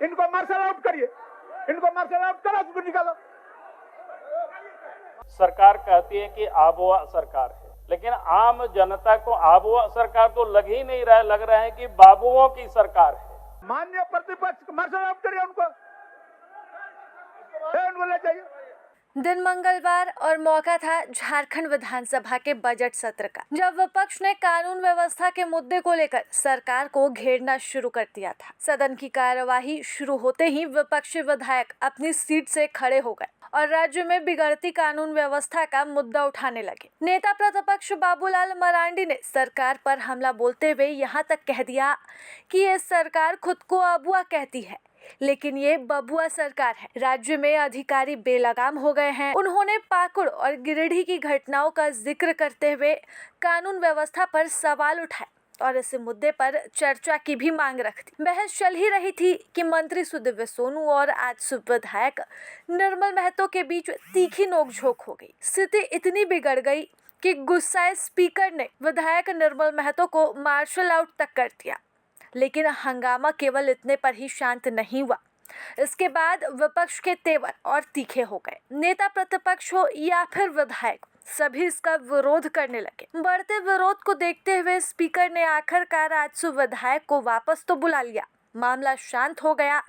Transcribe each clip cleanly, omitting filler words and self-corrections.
इनको martial out करिए, इनको मार्शल आउट करो, उसको निकालो। सरकार कहती है कि आबोआ सरकार है, लेकिन आम जनता को आबोआ सरकार तो लग ही नहीं रहा है, लग रहा है कि बाबुओं की सरकार है। माननीय प्रतिपक्ष मार्शल आउट करिए उनको ले जाइए। दिन मंगलवार और मौका था झारखंड विधानसभा के बजट सत्र का, जब विपक्ष ने कानून व्यवस्था के मुद्दे को लेकर सरकार को घेरना शुरू कर दिया था। सदन की कार्यवाही शुरू होते ही विपक्षी विधायक अपनी सीट से खड़े हो गए और राज्य में बिगड़ती कानून व्यवस्था का मुद्दा उठाने लगे। नेता प्रतिपक्ष बाबूलाल मरांडी ने सरकार पर हमला बोलते हुए यहाँ तक कह दिया कि ये सरकार खुद को अबुआ कहती है, लेकिन ये बबुआ सरकार है। राज्य में अधिकारी बेलगाम हो गए हैं। उन्होंने पाकुड़ और गिरिडीह की घटनाओं का जिक्र करते हुए कानून व्यवस्था पर सवाल उठाए और इस मुद्दे पर चर्चा की भी मांग रखी। बहस चल ही रही थी कि मंत्री सुदिव्य सोनू और आजसू विधायक निर्मल महतो के बीच तीखी नोकझोंक हो गई। स्थिति इतनी बिगड़ गई कि गुस्साए स्पीकर ने विधायक निर्मल महतो को मार्शल आउट तक कर दिया। लेकिन हंगामा केवल इतने पर ही शांत नहीं हुआ। इसके बाद विपक्ष के तेवर और तीखे हो गए। नेता प्रतिपक्ष हो या फिर विधायक, सभी इसका विरोध करने लगे। बढ़ते विरोध को देखते हुए स्पीकर ने आखिरकार आजसू विधायक को वापस तो बुला लिया। मामला शांत हो गया,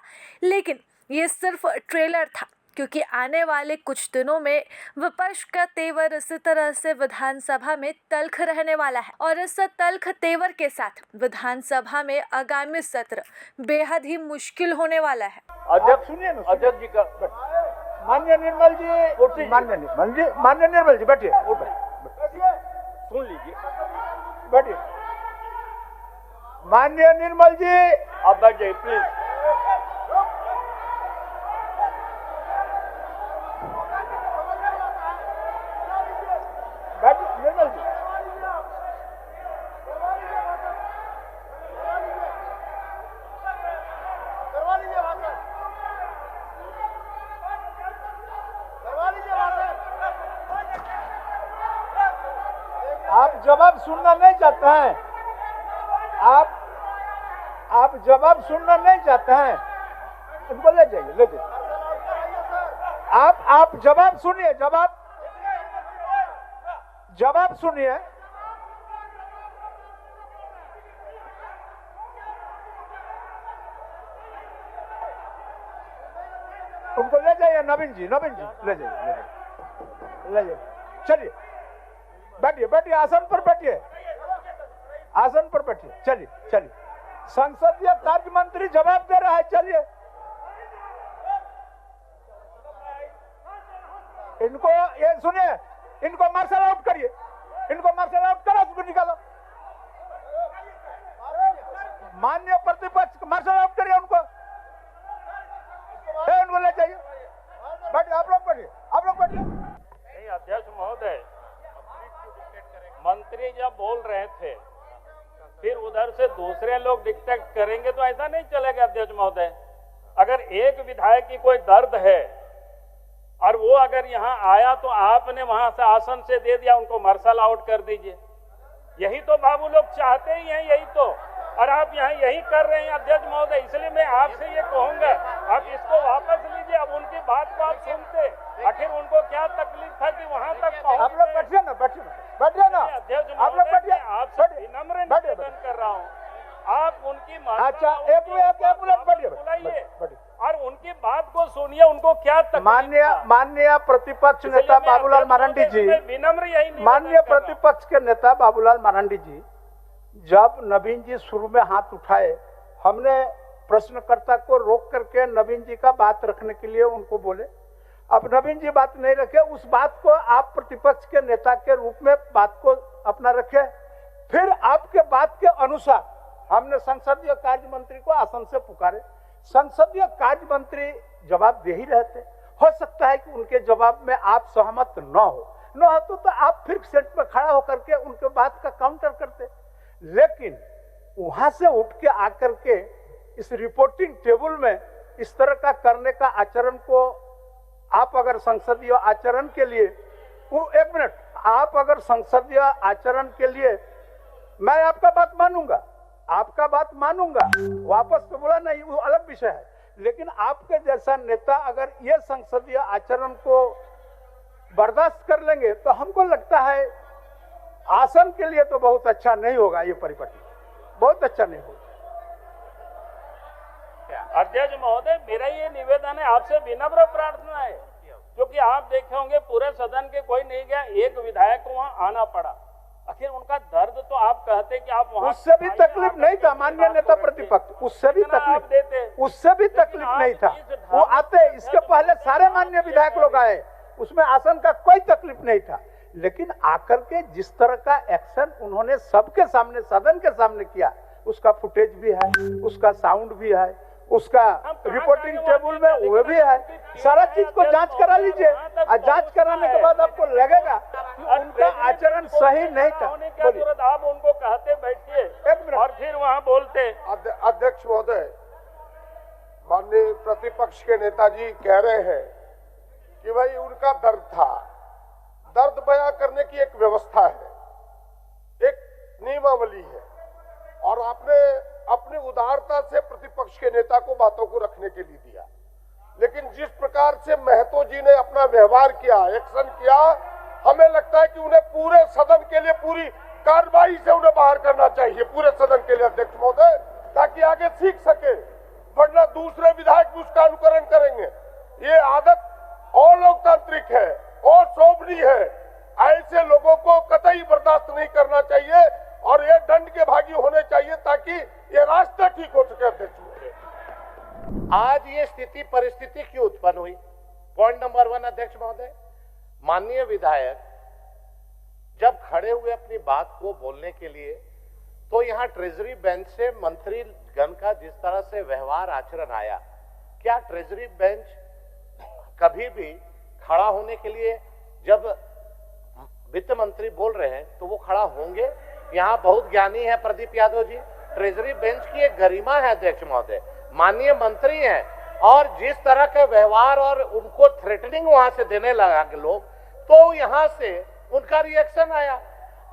लेकिन ये सिर्फ ट्रेलर था, क्योंकि आने वाले कुछ दिनों में विपक्ष का तेवर इसी तरह से विधानसभा में तल्ख रहने वाला है और इस तल्ख तेवर के साथ विधानसभा में आगामी सत्र बेहद ही मुश्किल होने वाला है। अध्यक्ष सुनिए ना, अध्यक्ष जी का माननीय निर्मल जी, माननीय निर्मल जी बैठिए, सुन लीजिए, बैठिए। माननीय निर्मल जी आप बैठ जाइए प्लीज। निर्मल जी आप जवाब सुनना नहीं चाहते हैं, आप जवाब सुनना नहीं चाहते हैं, इनको ले जाइए, ले जाइए। आप जवाब सुनिए, जवाब सुनिए। उनको ले जाइए, नवीन जी ले जाइए। चलिए बैठिए, आसन पर बैठिए, चलिए। संसदीय कार्य मंत्री जवाब दे रहा है, चलिए। इनको ये सुनिए, इनको मार्शल आउट करिए, इनको मार्शल आउट करो, उसको निकालो। माननीय प्रतिपक्ष मार्शल आउट करिए उनको ले जाइए। बैठिए, आप लोग बैठिए। नहीं अध्यक्ष महोदय, मंत्री जब बोल रहे थे फिर उधर से दूसरे लोग डिक्टेट करेंगे तो ऐसा नहीं चलेगा अध्यक्ष महोदय। अगर एक विधायक की कोई दर्द है और वो अगर यहाँ आया तो आपने वहां से आसन से दे दिया, उनको मार्शल आउट कर दीजिए। यही तो बाबू लोग चाहते ही हैं, यही तो, और आप यहाँ यही कर रहे हैं अध्यक्ष महोदय। इसलिए मैं आपसे ये कहूंगा, आप इसको वापस लीजिए। अब उनकी बात को आप सुनते, आखिर उनको क्या तकलीफ था कि वहां तक पहुंच। आप लोग बैठिए ना, अध्यक्ष आप लोग बैठिए। आपसे विनम्र निवेदन कर रहा हूँ, आप उनकी अच्छा, एक मिनट बुलाइए और उनकी बात को सुनिए, उनको क्या तकलीफ। माननीय प्रतिपक्ष नेता बाबूलाल मरांडी जी, विनम्र यही माननीय प्रतिपक्ष के नेता बाबूलाल मरांडी जी, जब नवीन जी शुरू में हाथ उठाए, हमने प्रश्नकर्ता को रोक करके नवीन जी का बात रखने के लिए उनको बोले। अब नवीन जी बात नहीं रखे, उस बात को आप प्रतिपक्ष के नेता के रूप में बात को अपना रखे। फिर आपके बात के अनुसार हमने संसदीय कार्य मंत्री को आसन से पुकारे। संसदीय कार्य मंत्री जवाब दे ही रहते। हो सकता है कि उनके जवाब में आप सहमत न हो तो आप फिर सेट में खड़ा होकर के उनके बात का काउंटर करते। लेकिन वहां से उठ के आकर के इस रिपोर्टिंग टेबल में इस तरह का करने का आचरण को आप अगर संसदीय आचरण के लिए, एक मिनट, आप अगर संसदीय आचरण के लिए, मैं आपका बात मानूंगा, वापस तो बोला नहीं, वो अलग विषय है। लेकिन आपके जैसा नेता अगर ये संसदीय आचरण को बर्दाश्त कर लेंगे तो हमको लगता है आसन के लिए तो बहुत अच्छा नहीं होगा, ये परिपटी बहुत अच्छा नहीं होगा। अध्यक्ष महोदय, मेरा ये निवेदन है, आपसे विनम्र प्रार्थना है, क्योंकि आप देखे होंगे पूरे सदन के कोई नहीं गया, एक विधायक को वहां आना पड़ा। आखिर उनका दर्द तो आप कहते कि आप वहां, उससे भी तकलीफ नहीं था माननीय नेता प्रतिपक्ष, उससे भी तकलीफ नहीं था, वो आते, इसके पहले सारे माननीय विधायक लोग आए, उसमें आसन का कोई तकलीफ नहीं था। लेकिन आकर के जिस तरह का एक्शन उन्होंने सबके सामने, सदन के सामने किया, उसका फुटेज भी है, उसका साउंड भी है, उसका रिपोर्टिंग टेबल में वो भी है, सारा चीज को जांच करा लीजिए, और जांच कराने के बाद आपको लगेगा कि उनका आचरण सही नहीं था। आप उनको कहते बैठिए और फिर वहाँ बोलते। अध्यक्ष महोदय, माननीय प्रतिपक्ष के नेताजी कह रहे हैं कि भाई उनका दर्द था, दर्द बयां करने की एक व्यवस्था है, एक नियमावली है, और आपने अपनी उदारता से प्रतिपक्ष के नेता को बातों को रखने के लिए दिया। लेकिन जिस प्रकार से महतो जी ने अपना व्यवहार किया, एक्शन किया, हमें लगता है कि उन्हें पूरे सदन के लिए पूरी कार्रवाई से उन्हें बाहर करना चाहिए, पूरे सदन के लिए अध्यक्ष महोदय, ताकि आगे सीख सके, वरना दूसरे विधायक भी उसका अनुकरण करेंगे। ये आदत और लोकतांत्रिक है और शोभनीय है, ऐसे लोगों को कतई बर्दाश्त नहीं करना चाहिए और ये दंड के भागी होने चाहिए ताकि ये रास्ता ठीक हो सके। अध्यक्ष महोदय, आज ये स्थिति परिस्थिति क्यों उत्पन्न हुई? पॉइंट नंबर 1 अध्यक्ष महोदय, माननीय विधायक जब खड़े हुए अपनी बात को बोलने के लिए, तो यहाँ ट्रेजरी बेंच से मंत्री गण का जिस तरह से व्यवहार आचरण आया, क्या ट्रेजरी बेंच कभी भी खड़ा होने के लिए, जब वित्त मंत्री बोल रहे हैं तो वो खड़ा होंगे? यहाँ बहुत ज्ञानी है प्रदीप यादव जी, ट्रेजरी बेंच की एक गरिमा है अध्यक्ष महोदय, माननीय मंत्री हैं, और जिस तरह का व्यवहार और उनको थ्रेटनिंग वहां से देने लगा के लोग, तो यहाँ से उनका रिएक्शन आया।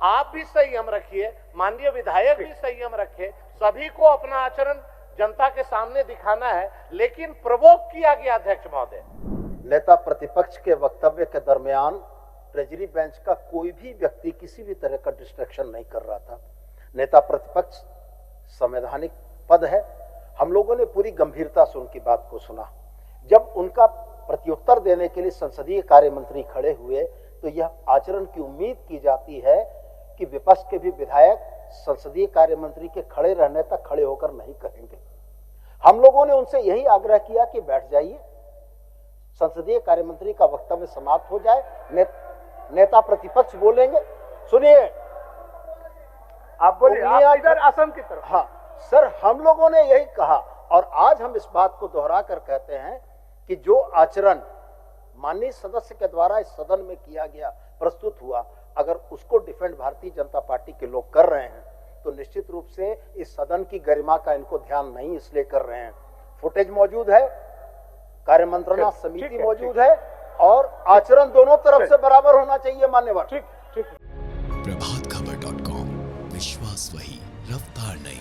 आप भी संयम रखिए, माननीय विधायक भी संयम रखे, सभी को अपना आचरण जनता के सामने दिखाना है, लेकिन प्रवोक किया गया अध्यक्ष महोदय। नेता प्रतिपक्ष के वक्तव्य के दरमियान ट्रेजरी बेंच का कोई भी व्यक्ति किसी भी तरह का डिस्ट्रैक्शन नहीं कर रहा था। नेता प्रतिपक्ष संवैधानिक पद है, हम लोगों ने पूरी गंभीरता से उनकी बात को सुना। जब उनका प्रत्युत्तर देने के लिए संसदीय कार्य मंत्री खड़े हुए, तो यह आचरण की उम्मीद की जाती है कि विपक्ष के भी विधायक संसदीय कार्य मंत्री के खड़े रहने तक खड़े होकर नहीं कहेंगे। हम लोगों ने उनसे यही आग्रह किया कि बैठ जाइए, संसदीय कार्य मंत्री का वक्तव्य समाप्त हो जाए, नेता प्रतिपक्ष बोलेंगे। सुनिए, आप बोलिए, आप इधर आसन की तरफ। हाँ सर, हम लोगों ने यही कहा, और आज हम इस बात को दोहरा कर कहते हैं कि जो आचरण माननीय सदस्य के द्वारा इस सदन में किया गया, प्रस्तुत हुआ, अगर उसको डिफेंड भारतीय जनता पार्टी के लोग कर रहे हैं, तो निश्चित रूप से इस सदन की गरिमा का इनको ध्यान नहीं इसलिए कर रहे हैं। फुटेज मौजूद है, कार्य मंत्रणा समिति मौजूद है, और आचरण दोनों तरफ से बराबर होना चाहिए मान्यवर। ठीक। प्रभातखबर.com, विश्वास वही, रफ्तार नहीं।